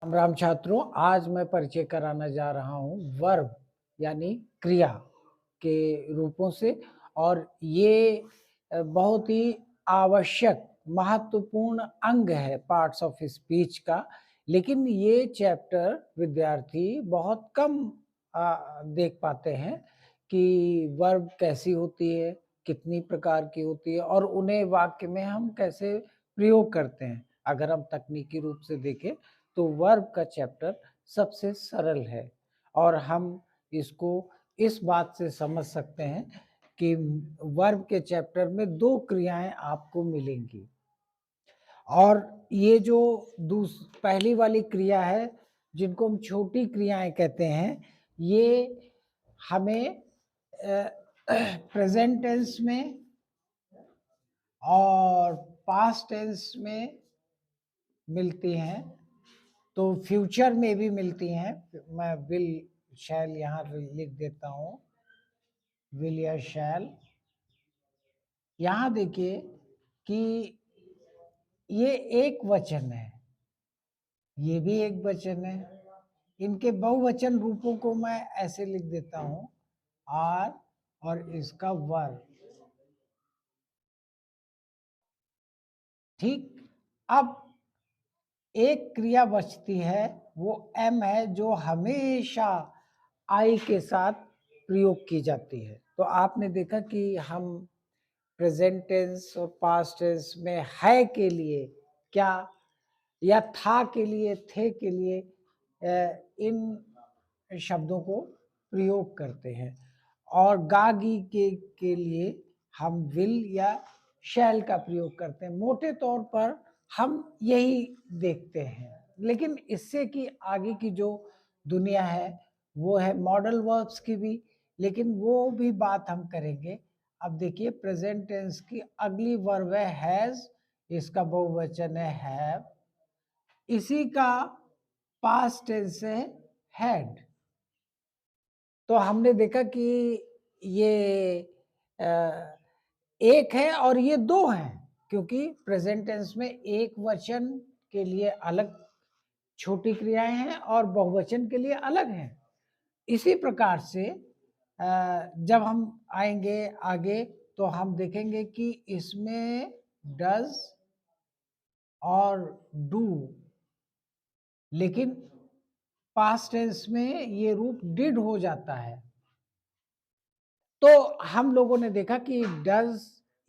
राम राम छात्रों, आज मैं परिचय कराना जा रहा हूँ वर्ब यानी क्रिया के रूपों से। और ये बहुत ही आवश्यक महत्वपूर्ण अंग है पार्ट्स ऑफ स्पीच का। लेकिन ये चैप्टर विद्यार्थी बहुत कम देख पाते हैं कि वर्ब कैसी होती है, कितनी प्रकार की होती है और उन्हें वाक्य में हम कैसे प्रयोग करते हैं। अगर हम तकनीकी रूप से देखें तो वर्ब का चैप्टर सबसे सरल है और हम इसको इस बात से समझ सकते हैं कि वर्ब के चैप्टर में 2 क्रियाएं आपको मिलेंगी। और ये जो पहली वाली क्रिया है, जिनको हम छोटी क्रियाएं कहते हैं, ये हमें प्रेजेंट टेंस में और पास्ट टेंस में मिलती हैं, तो फ्यूचर में भी मिलती हैं। मैं विल शैल यहाँ लिख देता हूँ, विल या शैल। यहाँ देखिए कि ये एक वचन है, ये भी एक वचन है। इनके बहुवचन रूपों को मैं ऐसे लिख देता हूँ, आर और इसका वर्ब। ठीक, अब एक क्रिया बचती है, वो एम है, जो हमेशा आई के साथ प्रयोग की जाती है। तो आपने देखा कि हम प्रेजेंट टेंस और पास्ट टेंस में है के लिए क्या या था के लिए, थे के लिए इन शब्दों को प्रयोग करते हैं। और गागी के लिए हम विल या शैल का प्रयोग करते हैं। मोटे तौर पर हम यही देखते हैं, लेकिन इससे कि आगे की जो दुनिया है वो है मॉडल वर्ब्स की भी, लेकिन वो भी बात हम करेंगे। अब देखिए, प्रेजेंट टेंस की अगली वर्ब है हैज, इसका बहुवचन है हैव। इसी का पास्ट टेंस है हैड। तो हमने देखा कि ये एक है और ये 2 हैं, क्योंकि प्रेजेंट टेंस में एक वचन के लिए अलग छोटी क्रियाएं हैं और बहुवचन के लिए अलग हैं। इसी प्रकार से जब हम आएंगे आगे तो हम देखेंगे कि इसमें डज और डू, लेकिन पास्ट टेंस में ये रूप डिड हो जाता है। तो हम लोगों ने देखा कि डज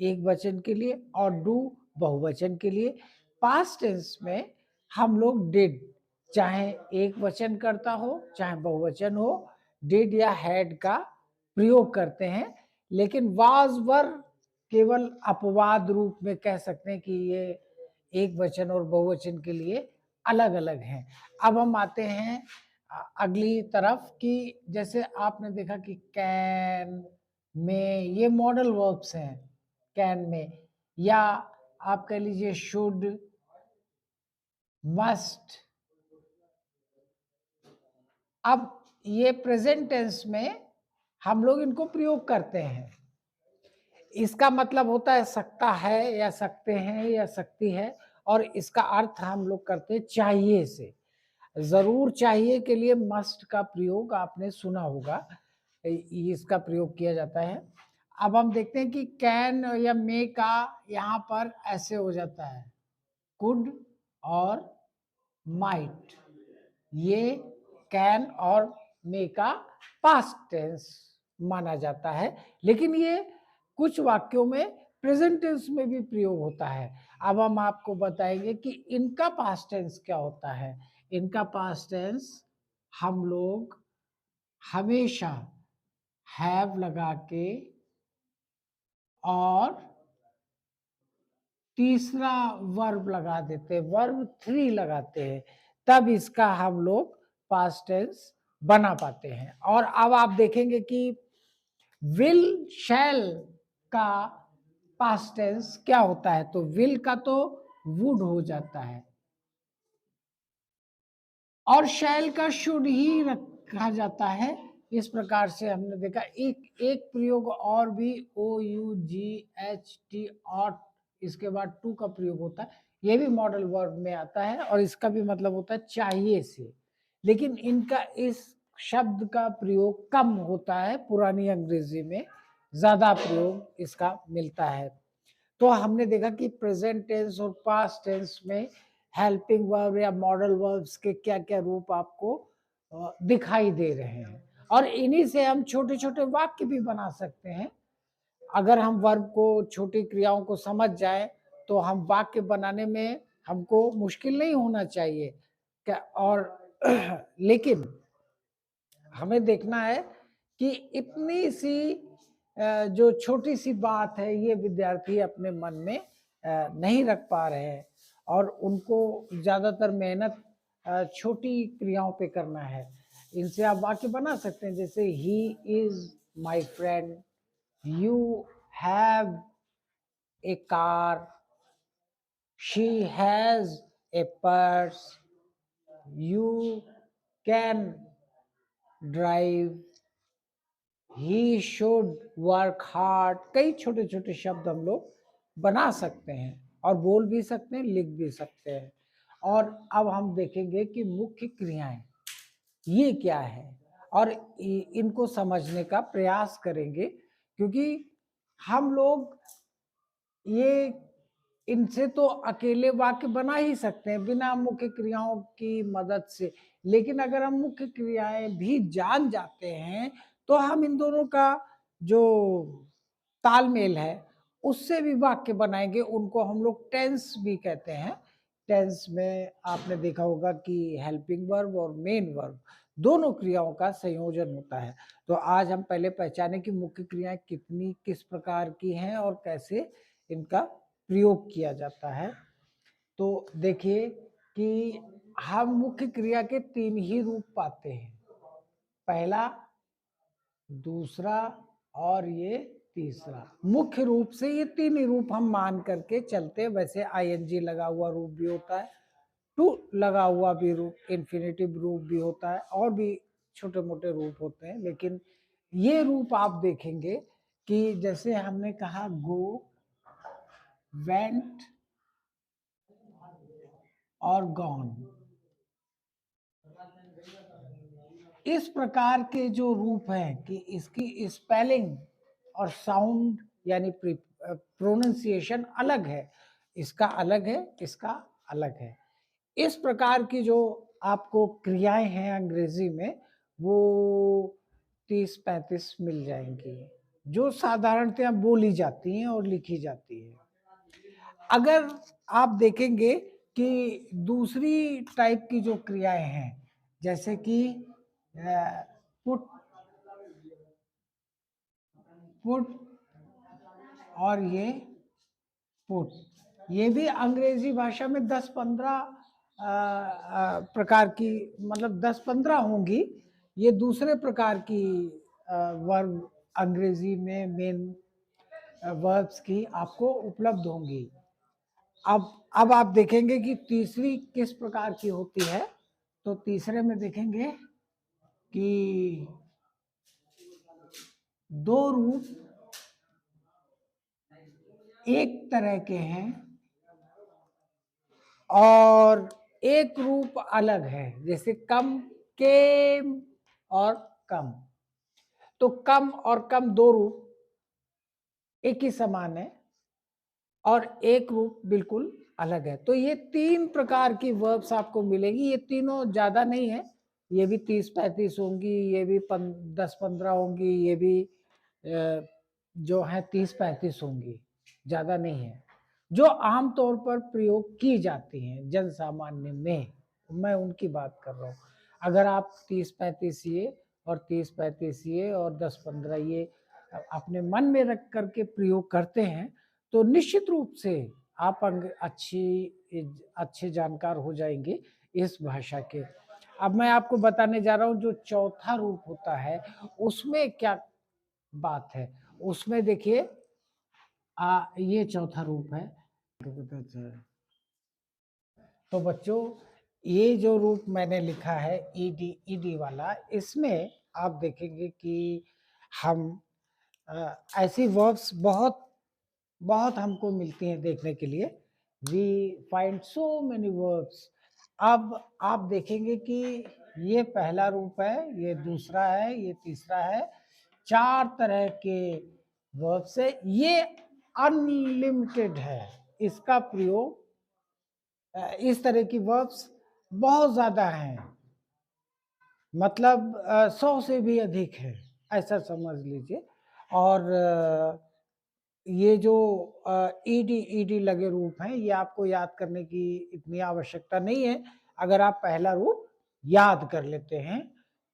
एक वचन के लिए और डू बहुवचन के लिए। पास्ट टेंस में हम लोग डिड, चाहे एक वचन करता हो चाहे बहुवचन हो, डिड या हैड का प्रयोग करते हैं। लेकिन वाज वर केवल अपवाद रूप में कह सकते हैं कि ये एक वचन और बहुवचन के लिए अलग अलग हैं। अब हम आते हैं अगली तरफ कि जैसे आपने देखा कि कैन में, ये मॉडल वर्ब्स हैं कैन में, या आप कह लीजिए शुड, मस्ट। अब ये प्रेजेंट टेंस में हम लोग इनको प्रयोग करते हैं। इसका मतलब होता है सकता है या सकते हैं या सकती है, और इसका अर्थ हम लोग करते हैं चाहिए से। जरूर चाहिए के लिए मस्ट का प्रयोग आपने सुना होगा, इसका प्रयोग किया जाता है। अब हम देखते हैं कि कैन या मे का यहाँ पर ऐसे हो जाता है कुड और माइट। ये कैन और मे का पास्ट टेंस माना जाता है, लेकिन ये कुछ वाक्यों में प्रेजेंट टेंस में भी प्रयोग होता है। अब हम आपको बताएंगे कि इनका पास्ट टेंस क्या होता है। इनका पास्ट टेंस हम लोग हमेशा हैव लगा के और तीसरा वर्ब लगा देते हैं, वर्ब 3 लगाते हैं, तब इसका हम लोग पास्ट टेंस बना पाते हैं। और अब आप देखेंगे कि विल शैल का पास्ट टेंस क्या होता है। तो विल का तो वुड हो जाता है और शैल का शुड ही रखा जाता है। इस प्रकार से हमने देखा एक प्रयोग और भी, OUGHT, ऑट, इसके बाद टू का प्रयोग होता है। ये भी मॉडल वर्ब में आता है और इसका भी मतलब होता है चाहिए से। लेकिन इनका इस शब्द का प्रयोग कम होता है, पुरानी अंग्रेजी में ज़्यादा प्रयोग इसका मिलता है। तो हमने देखा कि प्रेजेंट टेंस और पास्ट टेंस में हेल्पिंग वर्ब या मॉडल वर्ब्स के क्या-क्या रूप आपको दिखाई दे रहे हैं और इन्हीं से हम छोटे-छोटे वाक्य भी बना सकते हैं। अगर हम वर्ब को, छोटी क्रियाओं को समझ जाएँ, तो हम वाक्य बनाने में हमको मुश्किल नहीं होना चाहिए। क्या और लेकिन हमें देखना है कि इतनी सी जो छोटी-सी बात है, ये विद्यार्थी अपने मन में नहीं रख पा रहे हैं और उनको ज़्यादातर मेहनत छोटी क्रियाओं पे करना है। इनसे आप वाक्य बना सकते हैं, जैसे he is my friend, you have a car, she has a purse, you can drive, he should work hard. कई छोटे छोटे शब्द हम लोग बना सकते हैं और बोल भी सकते हैं, लिख भी सकते हैं। और अब हम देखेंगे कि मुख्य क्रियाएं ये क्या है और इनको समझने का प्रयास करेंगे, क्योंकि हम लोग ये इनसे तो अकेले वाक्य बना ही सकते हैं बिना मुख्य क्रियाओं की मदद से। लेकिन अगर हम मुख्य क्रियाएं भी जान जाते हैं, तो हम इन दोनों का जो तालमेल है, उससे भी वाक्य बनाएंगे। उनको हम लोग टेंस भी कहते हैं। टेंस में आपने देखा होगा कि हेल्पिंग वर्ब और मेन वर्ब दोनों क्रियाओं का संयोजन होता है। तो आज हम पहले पहचाने कि मुख्य क्रियाएं कितनी, किस प्रकार की हैं और कैसे इनका प्रयोग किया जाता है। तो देखिए कि हम मुख्य क्रिया के 3 ही रूप पाते हैं। पहला, दूसरा और ये तीसरा। मुख्य रूप से ये 3 ही रूप हम मान करके चलते हैं। वैसे आईएनजी लगा हुआ रूप भी होता है, टू लगा हुआ भी रूप, इन्फिनिटिव रूप भी होता है और भी छोटे-मोटे रूप होते हैं। लेकिन ये रूप आप देखेंगे कि जैसे हमने कहा गो, वेंट और गॉन, इस प्रकार के जो रूप हैं कि इसकी स्पेलिंग और साउंड यानी प्रोनाउंसिएशन अलग है, इसका अलग है, इसका अलग है। इस प्रकार की जो आपको क्रियाएं हैं अंग्रेजी में, वो 30-35 मिल जाएंगी, जो साधारणतया बोली जाती हैं और लिखी जाती है। अगर आप देखेंगे कि दूसरी टाइप की जो क्रियाएं हैं, जैसे कि पुट, पुट और ये पुट, ये भी अंग्रेजी भाषा में 10-15 प्रकार की, मतलब 10-15 होंगी। ये दूसरे प्रकार की वर्ब अंग्रेजी में मेन वर्ब्स की आपको उपलब्ध होंगी। अब आप देखेंगे कि तीसरी किस प्रकार की होती है। तो तीसरे में देखेंगे कि 2 रूप एक तरह के हैं और एक रूप अलग है, जैसे कम, केम और कम। तो कम और कम 2 रूप एक ही समान है और एक रूप बिल्कुल अलग है। तो ये 3 प्रकार की वर्ब्स आपको मिलेगी। ये तीनों ज्यादा नहीं है, ये भी 30-35 होंगी, ये भी 10-15 होंगी, ये भी जो है 30-35 होंगी, ज्यादा नहीं है। जो आमतौर पर प्रयोग की जाती हैं जन सामान्य में, मैं उनकी बात कर रहा हूँ। अगर आप 30-35 ये और 30-35 ये और 10-15 ये अपने मन में रख करके प्रयोग करते हैं, तो निश्चित रूप से आप अच्छे जानकार हो जाएंगे इस भाषा के। अब मैं आपको बताने जा रहा हूँ जो चौथा रूप होता है, उसमें क्या बात है। उसमें देखिए ये चौथा रूप है। तो बच्चों, ये जो रूप मैंने लिखा है ईडी, ईडी वाला, इसमें आप देखेंगे कि हम ऐसी वर्ब्स बहुत बहुत हमको मिलती हैं देखने के लिए, we find so many verbs. अब आप देखेंगे कि ये पहला रूप है, ये दूसरा है, ये तीसरा है, 4 तरह के वर्ब्स है। ये अनलिमिटेड है, इसका प्रयोग इस तरह की वर्ब्स बहुत ज्यादा हैं, मतलब 100 से भी अधिक है, ऐसा समझ लीजिए। और ये जो ईडी ईडी लगे रूप हैं, ये आपको याद करने की इतनी आवश्यकता नहीं है, अगर आप पहला रूप याद कर लेते हैं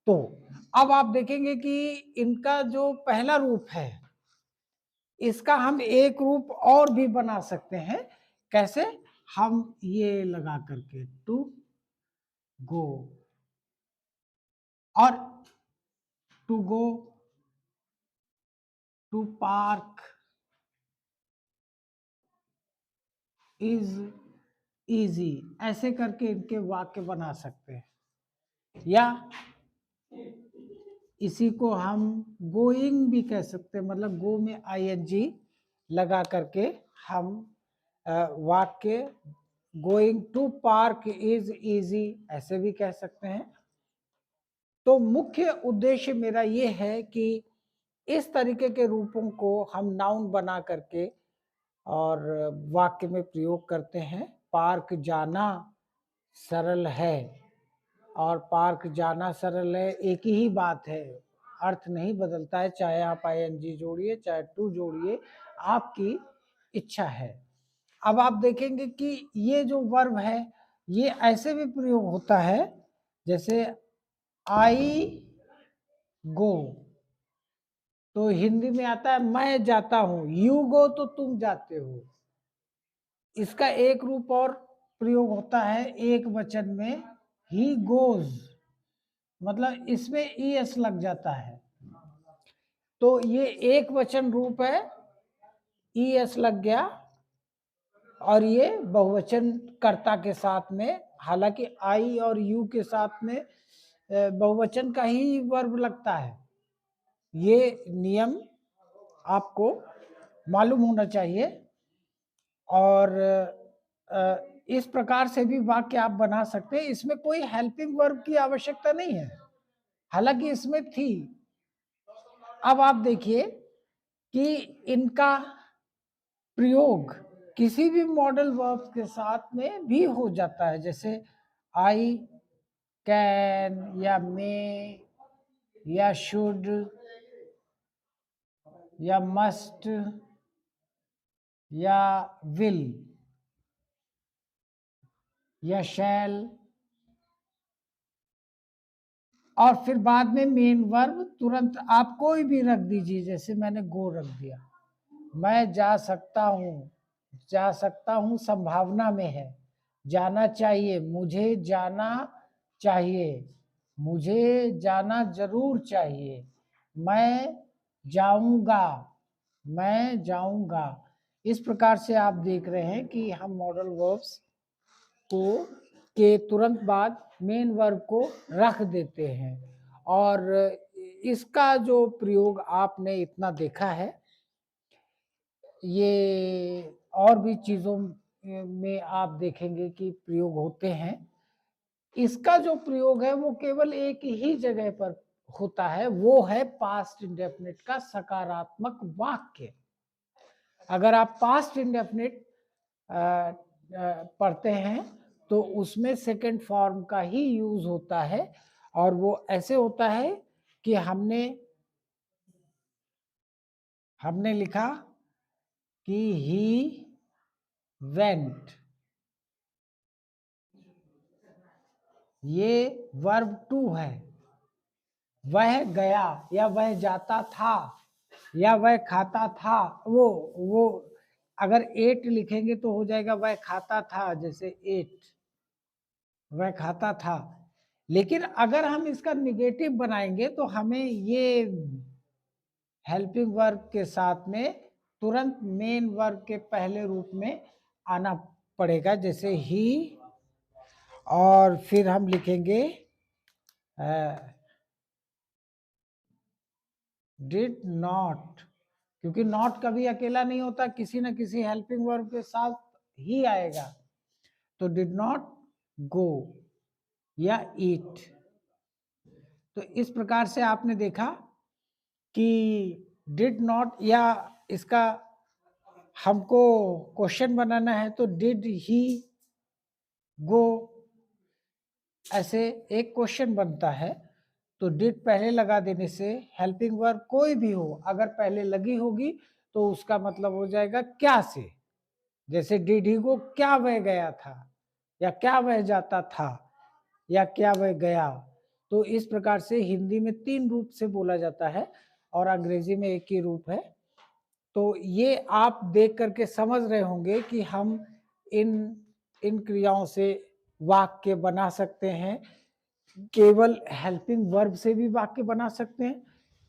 तो। अब आप देखेंगे कि इनका जो पहला रूप है, इसका हम एक रूप और भी बना सकते हैं। कैसे? हम ये लगा करके टू गो, और to go, to park is easy, ऐसे करके इनके वाक्य बना सकते हैं। या इसी को हम गोइंग भी कह सकते हैं, मतलब गो में आईएनजी लगा करके हम वाक्य going to park is easy ऐसे भी कह सकते हैं। तो मुख्य उद्देश्य मेरा ये है कि इस तरीके के रूपों को हम नाउन बना करके और वाक्य में प्रयोग करते हैं। पार्क जाना सरल है, और पार्क जाना सरल है, एक ही बात है, अर्थ नहीं बदलता है, चाहे आप आईएनजी जोड़िए चाहे टू जोड़िए, आपकी इच्छा है। अब आप देखेंगे कि ये जो वर्ब है, ये ऐसे भी प्रयोग होता है, जैसे आई गो, तो हिंदी में आता है मैं जाता हूं, यू गो तो तुम जाते हो। इसका एक रूप और प्रयोग होता है एक वचन में, ही गोज, मतलब इसमें ईएस लग जाता है, तो ये एक वचन रूप है, ईएस लग गया, और ये बहुवचन कर्ता के साथ में, हालांकि आई और यू के साथ में बहुवचन का ही वर्ब लगता है। ये नियम आपको मालूम होना चाहिए। और इस प्रकार से भी वाक्य आप बना सकते हैं, इसमें कोई हेल्पिंग वर्ब की आवश्यकता नहीं है, हालांकि इसमें थी। अब आप देखिए कि इनका प्रयोग किसी भी मॉडल वर्ब के साथ में भी हो जाता है, जैसे आई कैन या मे या शुड या मस्ट या विल या शैल, और फिर बाद में मेन वर्ब तुरंत आप कोई भी रख दीजिए, जैसे मैंने गो रख दिया। मैं जा सकता हूँ, जा सकता हूँ संभावना में है, जाना चाहिए, मुझे जाना चाहिए, मुझे जाना जरूर चाहिए, मैं जाऊंगा, मैं जाऊंगा। इस प्रकार से आप देख रहे हैं कि हम मॉडल वर्ब्स को के तुरंत बाद मेन वर्ब को रख देते हैं, और इसका जो प्रयोग आपने इतना देखा है, ये और भी चीजों में आप देखेंगे कि प्रयोग होते हैं। इसका जो प्रयोग है वो केवल एक ही जगह पर होता है, वो है पास्ट इंडेफिनिट का सकारात्मक वाक्य। अगर आप पास्ट इंडेफिनिट पढ़ते हैं तो उसमें सेकंड फॉर्म का ही यूज होता है, और वो ऐसे होता है कि हमने लिखा कि ही वेंट, ये वर्ब टू है, वह गया या वह जाता था या वह खाता था, वो अगर एट लिखेंगे तो हो जाएगा वह खाता था, जैसे एट, वह खाता था। लेकिन अगर हम इसका निगेटिव बनाएंगे तो हमें ये हेल्पिंग वर्ब के साथ में तुरंत मेन वर्ब के पहले रूप में आना पड़ेगा, जैसे ही, और फिर हम लिखेंगे डिड नॉट, क्योंकि नॉट कभी अकेला नहीं होता, किसी न किसी हेल्पिंग वर्ब के साथ ही आएगा। तो डिड नॉट गो या ईट। तो इस प्रकार से आपने देखा कि डिड नॉट, या इसका हमको क्वेश्चन बनाना है तो डिड ही गो, ऐसे एक क्वेश्चन बनता है। तो डिड पहले लगा देने से हेल्पिंग वर्ब कोई भी हो अगर पहले लगी होगी तो उसका मतलब हो जाएगा क्या से। जैसे डिड ही गो, क्या वह गया था, या क्या वह जाता था, या क्या वह गया। तो इस प्रकार से हिंदी में 3 रूप से बोला जाता है और अंग्रेजी में एक ही रूप है। तो ये आप देख करके समझ रहे होंगे कि हम इन इन क्रियाओं से वाक्य बना सकते हैं। केवल हेल्पिंग वर्ब से भी वाक्य बना सकते हैं,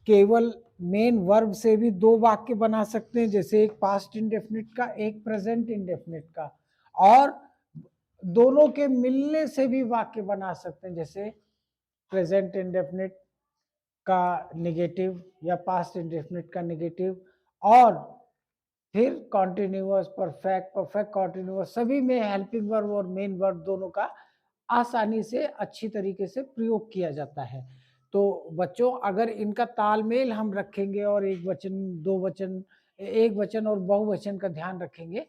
केवल मेन वर्ब से भी 2 वाक्य बना सकते हैं, जैसे एक पास्ट इंडेफिनिट का, एक प्रेजेंट इंडेफिनिट का, और दोनों के मिलने से भी वाक्य बना सकते हैं, जैसे प्रेजेंट इंडेफिनिट का नेगेटिव या पास्ट इंडेफिनिट का नेगेटिव, और फिर कॉन्टिन्यूअस, परफेक्ट, परफेक्ट कॉन्टिन्यूअस, सभी में हेल्पिंग वर्ब और मेन वर्ब दोनों का आसानी से अच्छी तरीके से प्रयोग किया जाता है। तो बच्चों, अगर इनका तालमेल हम रखेंगे और एक वचन, दो वचन, एक वचन और बहुवचन का ध्यान रखेंगे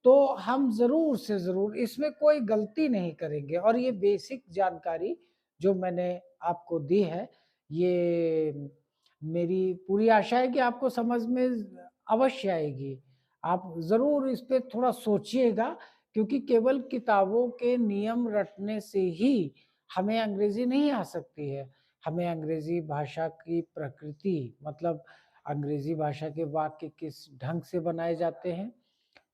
तो हम जरूर से जरूर इसमें कोई गलती नहीं करेंगे। और ये बेसिक जानकारी जो मैंने आपको दी है, ये मेरी पूरी आशा है कि आपको समझ में अवश्य आएगी। आप ज़रूर इस पे थोड़ा सोचिएगा, क्योंकि केवल किताबों के नियम रटने से ही हमें अंग्रेजी नहीं आ सकती है। हमें अंग्रेजी भाषा की प्रकृति, मतलब अंग्रेजी भाषा के वाक्य किस ढंग से बनाए जाते हैं,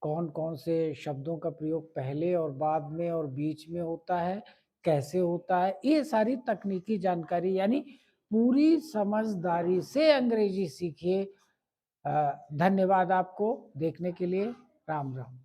कौन-कौन से शब्दों का प्रयोग पहले और बाद में और बीच में होता है, कैसे होता है, ये सारी तकनीकी जानकारी, यानी पूरी समझदारी से अंग्रेजी सीखिए। धन्यवाद आपको देखने के लिए। राम राम।